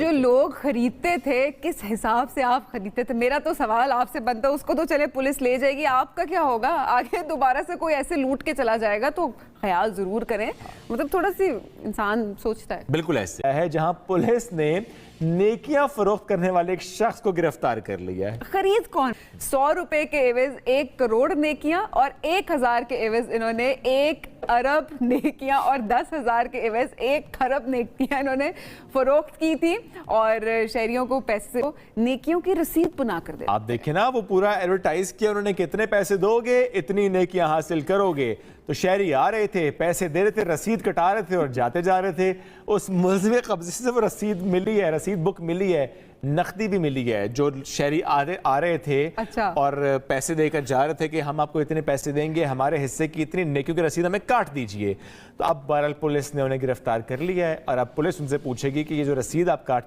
جو لوگ خریدتے تھے کس حساب سے آپ خریدتے تھے؟ میرا تو سوال آپ سے بنتا ہے، اس کو تو چلے پولیس لے جائے گی، آپ کا کیا ہوگا؟ آگے دوبارہ سے کوئی ایسے لوٹ کے چلا جائے گا تو خیال ضرور کریں، مطلب تھوڑا سی انسان سوچتا ہے۔ بالکل ایسے ہے جہاں پولیس نے نیکیاں فروخت کرنے والے ایک شخص کو گرفتار کر لیا ہے۔ خرید کون؟ 100 روپے کے عوض 1 کروڑ نیکیاں اور 1000 کے عوض انہوں نے 1 ارب نیکیاں اور 10,000 کے عوض 1 کھرب نیکیاں انہوں نے فروخت کی تھی اور شہریوں کو پیسے نیکیوں کی رسید بنا کر دے۔ آپ دیکھیں نا وہ پورا ایڈورٹائز کیا انہوں نے، کتنے پیسے دو گے اتنی نیکیاں حاصل کرو گے، تو شہری آ رہے تھے، پیسے دے رہے تھے، رسید کٹا رہے تھے اور جاتے جا رہے تھے۔ اس ملزم قبضے سے وہ رسید ملی ہے، رسید بک ملی ہے، نقدی بھی ملی ہے۔ جو شہری آ رہے تھے اور پیسے دے کر جا رہے تھے کہ ہم آپ کو اتنے پیسے دیں گے، ہمارے حصے کی اتنی نیکیوں کی رسید ہمیں کاٹ دیجئے، تو اب بہرحال پولیس نے انہیں گرفتار کر لیا ہے اور اب پولیس ان سے پوچھے گی کہ یہ جو رسید آپ کاٹ